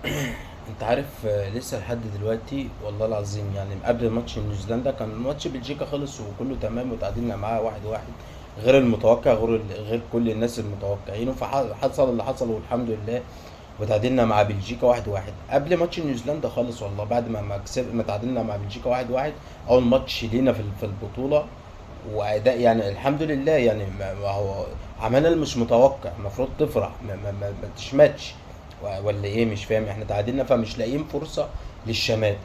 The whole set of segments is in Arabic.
انت عارف لسه لحد دلوقتي والله العظيم، يعني قبل ماتش نيوزيلندا كان ماتش بلجيكا خلص وكله تمام وتعادلنا معاه 1-1. غير المتوقع، غير كل الناس المتوقعينه، فحصل اللي حصل والحمد لله. وتعادلنا مع بلجيكا 1-1 قبل ماتش نيوزيلندا خالص، والله بعد ما تعادلنا مع بلجيكا 1-1. اول ماتش لينا في البطولة. واداء يعني الحمد لله، يعني ما هو عملنا اللي مش متوقع، المفروض تفرح ما تشمتش. ولا ايه؟ مش فاهم، احنا تعادلنا فمش لاقيين فرصه للشماتة.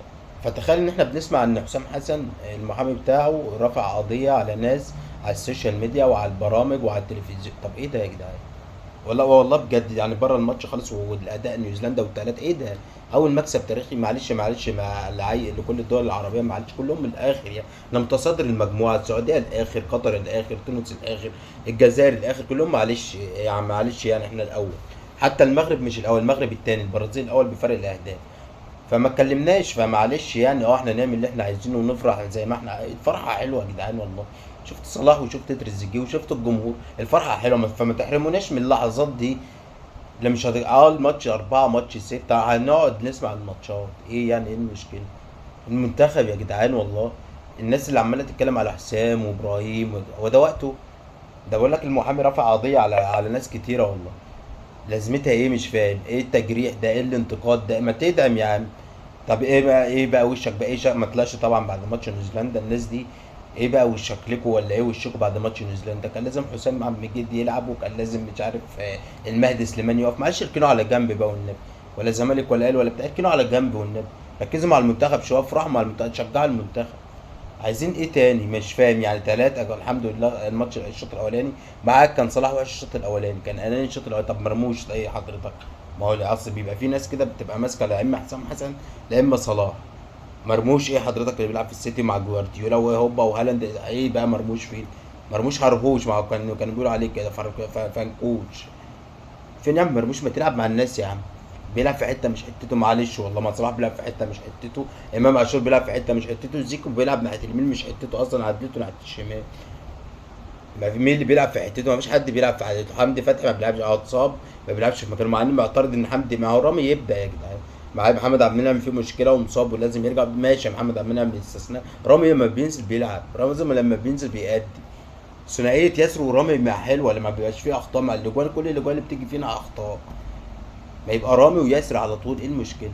فتخيل ان احنا بنسمع ان حسام حسن المحامي بتاعه رفع قضيه على ناس على السوشيال ميديا وعلى البرامج وعلى التلفزيون. طب ايه ده يا جدعان؟ والله والله بجد، يعني بره الماتش خالص والاداء نيوزيلندا والتلات ايه ده؟ اول مكسب تاريخي، معلش مع لكل الدول العربيه، معلش كلهم من الاخر يعني. احنا متصدر المجموعه، السعوديه الاخر، قطر الاخر، تونس الاخر، الجزائر الاخر، كلهم معلش يعني، معلش يعني احنا الاول. حتى المغرب مش الاول، المغرب التاني، البرازيل الاول بفرق الاهداف. فما اتكلمناش، فمعلش يعني احنا نعمل اللي احنا عايزينه ونفرح زي ما احنا. الفرحه حلوه يا جدعان والله. شفت صلاح وشفت تريزيجيه وشفت الجمهور، الفرحه حلوه، فما تحرموناش من اللحظات دي. لا مش الماتش 4 ماتش 6 هنقعد نسمع الماتشات، ايه يعني؟ ايه المشكله؟ المنتخب يا جدعان والله. الناس اللي عماله تتكلم على حسام وابراهيم هو ده وقته؟ ده بقول لك المحامي رفع قضيه على ناس كتيره والله. لازمتها ايه؟ مش فاهم ايه التجريح ده، ايه الانتقاد ده؟ ما تدعم يا عم. طب ايه بقى وشك بقى؟ ما طلعش طبعا بعد ماتش نيوزيلندا الناس دي. ايه بقى وشك لكم؟ ولا ايه وشكوا بعد ماتش نيوزيلندا؟ كان لازم حسام عبد المجيد يلعب، وكان لازم مش عارف المهدي سليمان يقف. معلش اركنوا على جنب بقى والنبي. ولا زمالك ولا اهلي ولا بتاع، اركنوا على جنب والنبي. ركزوا مع المنتخب شويه، افرحوا مع المنتخب، شجعوا المنتخب. عايزين ايه تاني؟ مش فاهم يعني. ثلاثة الحمد لله، الماتش الشوط الاولاني معاك كان صلاح وحش، الشوط الاولاني كان اناني، الشوط الاولاني طب مرموش ايه حضرتك؟ ما هو اصل بيبقى في ناس كده بتبقى ماسكه، لا اما حسام حسن لا اما صلاح. مرموش ايه حضرتك اللي بيلعب في السيتي مع جوارديولا وهوبا وهالاند؟ ايه بقى مرموش فين؟ مرموش خربوش، ما هو كانوا بيقولوا عليه كده فنكوش. فين يا عم مرموش؟ ما تلعب مع الناس يا عم. بيلعب في حته مش حتته، معلش والله. ما صلاح بيلعب في حته مش حتته، امام عاشور بيلعب في حته مش حتته، زيكو بيلعب ناحيه اليمين مش حتته اصلا، عدلته ناحيه الشمال. ما في مين اللي بيلعب في حتته؟ ما فيش حد بيلعب في حتته. حمدي فتحي ما بيلعبش، اتصاب، ما بيلعبش في مكانه، مع اني معترض ان حمدي، ما هو رامي يبدا يا جدعان. مع محمد عبد المنعم في مشكله ومصاب ولازم يرجع، ماشي يا محمد عبد المنعم باستثناء رامي لما بينزل بيلعب، رامي لما بينزل بيأدي. ثنائيه ياسر ورامي ما حلوه لما بيبقاش فيه اخطاء مع الاجوان، كل الاجوان اللي بتيجي فينا اخطاء. ما يبقى رامي وياسر على طول، ايه المشكله؟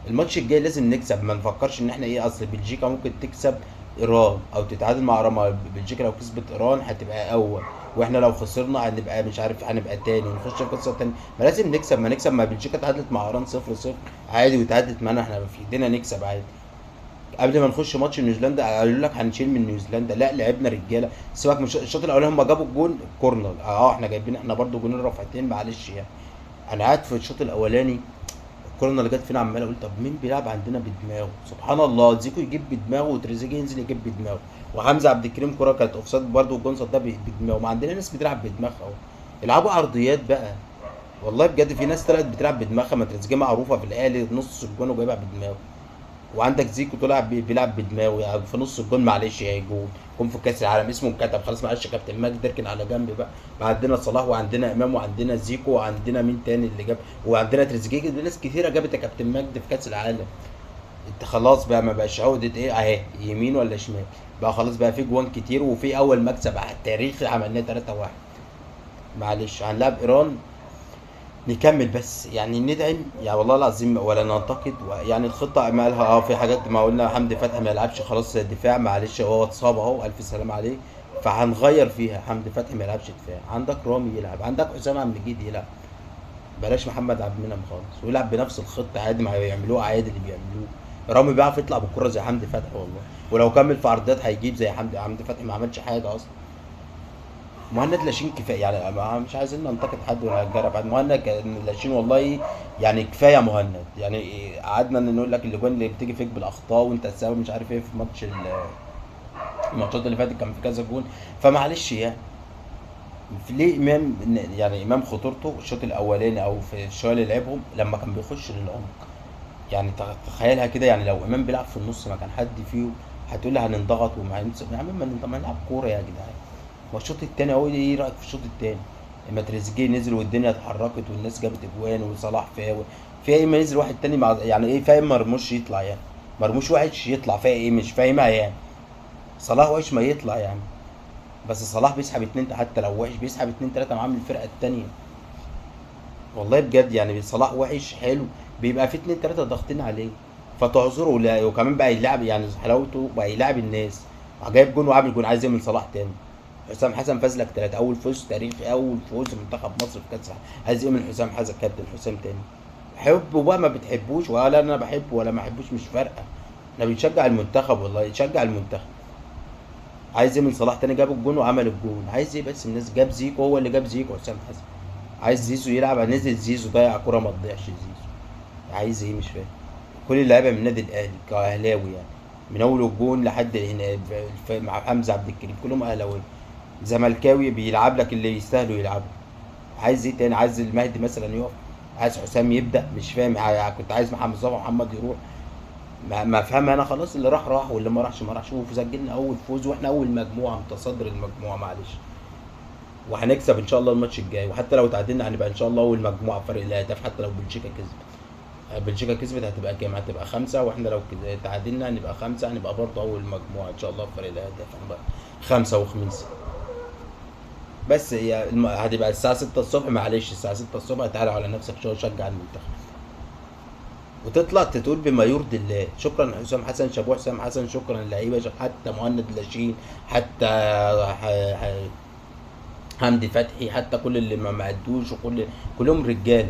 الماتش الجاي لازم نكسب، ما نفكرش ان احنا ايه، اصل بلجيكا ممكن تكسب ايران او تتعادل مع ايران. بلجيكا لو كسبت ايران هتبقى اول، واحنا لو خسرنا هنبقى مش عارف، هنبقى تاني ونخش في قصه تاني. ما لازم نكسب، ما نكسب. ما بلجيكا اتعادلت مع ايران 0-0 عادي، واتعادلت معانا احنا في ايدينا نكسب عادي. قبل ما نخش ماتش نيوزيلندا قالوا لك هنشيل من نيوزيلندا، لا لعبنا رجاله. سيبك من الشوط الاولاني، هم جابوا الجون كورنر، احنا جايبين احنا برضو جونين رفعتين، معلش يعني. انا قاعد في الشوط الاولاني، الكورونا اللي جت فينا عمال اقول طب مين بيلعب عندنا بدماغه؟ سبحان الله، زيكو يجيب بدماغه وتريزيجيه ينزل يجيب بدماغه، وحمزه عبد الكريم كوره كانت اوفسايد برده والجون ده بدماغه. ما عندنا ناس بتلعب بدماغها اهو. يلعبوا عرضيات بقى. والله بجد في ناس طلعت بتلعب بدماغها، ما تريزيجيه معروفه في الاهلي نص الجون وجايبها بدماغه. وعندك زيكو طلع بيلعب بدماغه يعني في نص الجون، معلش يا جون. جون في كاس العالم اسمه انكتب خلاص، معلش كابتن ماجد اركن على جنب بقى. ما عندنا صلاح وعندنا امام وعندنا زيكو وعندنا مين تاني اللي جاب، وعندنا تريزيجيه، ناس كتيره جابت يا كابتن ماجد في كاس العالم. انت خلاص بقى ما بقاش عقده ايه اهي يمين ولا شمال. بقى خلاص بقى في جوان كتير، وفي اول مكسب على التاريخ عملناه 3-1. معلش هنلعب ايران، نكمل بس يعني ندعم يعني والله العظيم ولا ننتقد. يعني الخطه اعمالها في حاجات، ما قلنا حمدي فتحي ما يلعبش خلاص دفاع، معلش هو اتصاب اهو الف سلام عليه. فهنغير فيها، حمدي فتحي ما يلعبش دفاع، عندك رامي يلعب، عندك حسام عبد المجيد يلعب. بلاش محمد عبد المنعم خالص، ويلعب بنفس الخطه عادي ما بيعملوه عادي اللي بيعملوه. رامي بيعرف يطلع بالكره زي حمدي فتحي والله. ولو كمل في عرضيات هيجيب زي حمدي فتحي، ما عملش حاجه اصلا. مهند لاشين كفايه يعني، مش عايزين ننتقد حد ولا نجرب حد. مهند كان لاشين والله. يعني كفايه مهند يعني. قعدنا نقول لك الاجوان اللي بتيجي فيك بالاخطاء وانت السبب مش عارف ايه في ماتش الماتشات اللي فاتت كان في كذا جون. فمعلش يعني. ليه امام؟ يعني امام خطورته الشوط الاولاني او في الشويه اللي لعبهم لما كان بيخش للعمق. يعني تخيلها كده، يعني لو امام بيلعب في النص ما كان حد فيه. هتقول لي هنضغط وما يا عم ما نلعب كوره يا جدعان. هو الشوط التاني اهو، ايه رايك في الشوط التاني؟ اما تريزيجيه نزل والدنيا اتحركت والناس جابت اجوان وصلاح فاول. فيها ايه ما ينزل واحد تاني مع يعني ايه فاهم مرموش يطلع يعني؟ مرموش وحش يطلع فيها ايه مش فاهمها يعني. صلاح وحش ما يطلع يعني. بس صلاح بيسحب اتنين حتى لو وحش بيسحب اتنين تلاتة معاه من الفرقة التانية. والله بجد يعني صلاح وحش حلو بيبقى في اتنين تلاتة ضاغطين عليه فتعذره. لا وكمان بقى يلعب يعني حلاوته بقى يلعب الناس. جايب جون وعامل جون عايز يعمل صلاح تاني. حسام حسن فاز لك تلاتة اول فوز تاريخي اول فوز منتخب مصر في كاس العالم. عايز يعمل حسام حسن كابتن حسام تاني. حبه بقى ما بتحبوش ولا انا بحبه ولا ما بحبوش مش فارقه. احنا بنشجع المنتخب والله يشجع المنتخب. عايز يعمل صلاح تاني جاب الجون وعمل الجون عايز ايه بس الناس جاب زيكو هو اللي جاب زيكو حسام حسن. عايز زيزو يلعب نزل زيزو ضيع كرة ما تضيعش زيزو. عايز ايه مش فاهم. كل اللعيبه من النادي الاهلي كاهلاوي يعني من اول الجون لحد هنا مع حمزه عبد الكريم كلهم اهلاويه. زملكاوي بيلعب لك اللي يستاهلوا يلعبوا. عايز ايه تاني عايز المهدي مثلا يقف. عايز حسام يبدا مش فاهم كنت عايز محمد مصطفى محمد يروح. ما افهمها انا خلاص اللي راح راح واللي ما راحش ما راحش وسجلنا اول فوز واحنا اول مجموعه متصدر المجموعه معلش. وهنكسب ان شاء الله الماتش الجاي وحتى لو تعادلنا هنبقى ان شاء الله اول مجموعه بفرق الاهداف حتى لو بلجيكا كسبت. بلجيكا كسبت هتبقى كام؟ هتبقى خمسة واحنا لو تعادلنا هنبقى خمسة هنبقى برضه أول مجموعة إن شاء الله بفرق الأهداف هنبقى خمسة وخميس. بس هي هتبقى الساعة 6 الصبح معلش الساعة 6 الصبح تعالى على نفسك شوية شجع المنتخب. وتطلع تقول بما يرضي الله شكرا حسام حسن شابوه حسام حسن شكرا اللعيبة حتى مهند لاشين حتى حمدي فتحي حتى كل اللي ما ادوش كلهم رجاله.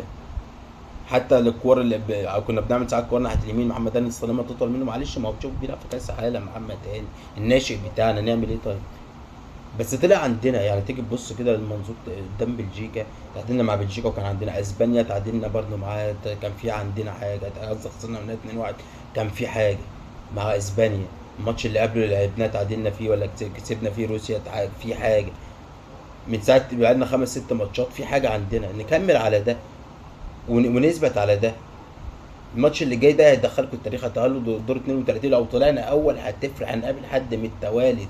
حتى الكور اللي كنا بنعمل ساعات كور ناحيه اليمين محمد هاني السلامه تطول منه معلش ما هو بتشوف بيلعب في كاس عالم محمد هاني الناشئ بتاعنا نعمل ايه طيب. بس طلع عندنا يعني تيجي تبص كده للمنظور قدام بلجيكا تعادلنا مع بلجيكا وكان عندنا اسبانيا تعادلنا برضه معاه كان في عندنا حاجه قصدي خسرنا من 2-1 كان في حاجه مع اسبانيا. الماتش اللي قبله اللي لعبناه تعادلنا فيه ولا كسبنا فيه روسيا في حاجه. من ساعه بقالنا خمس ست ماتشات في حاجه عندنا نكمل على ده ونثبت على ده. الماتش اللي جاي ده هيدخلكم التاريخ هتأهلوا دور 32 لو طلعنا اول هتفرق هنقابل حد من التوالد.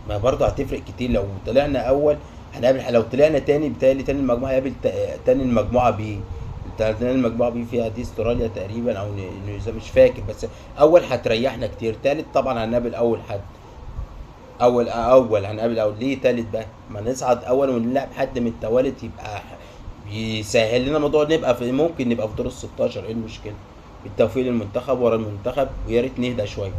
ما برضه هتفرق كتير لو طلعنا اول هنقابل لو طلعنا تاني بتالي تاني المجموعه هيقابل تاني المجموعه بي. تاني المجموعه بي فيها دي استراليا تقريبا او نيوزيلندا مش فاكر بس اول هتريحنا كتير تالت طبعا هنقابل اول حد. اول هنقابل اول ليه تالت بقى ما نصعد اول ونلعب حد من التوالد يبقى بيسهل لنا الموضوع نبقى في ممكن نبقى في دور ال 16 ايه المشكله. بالتوفيق للمنتخب ورا المنتخب ويا ريت نهدى شويه.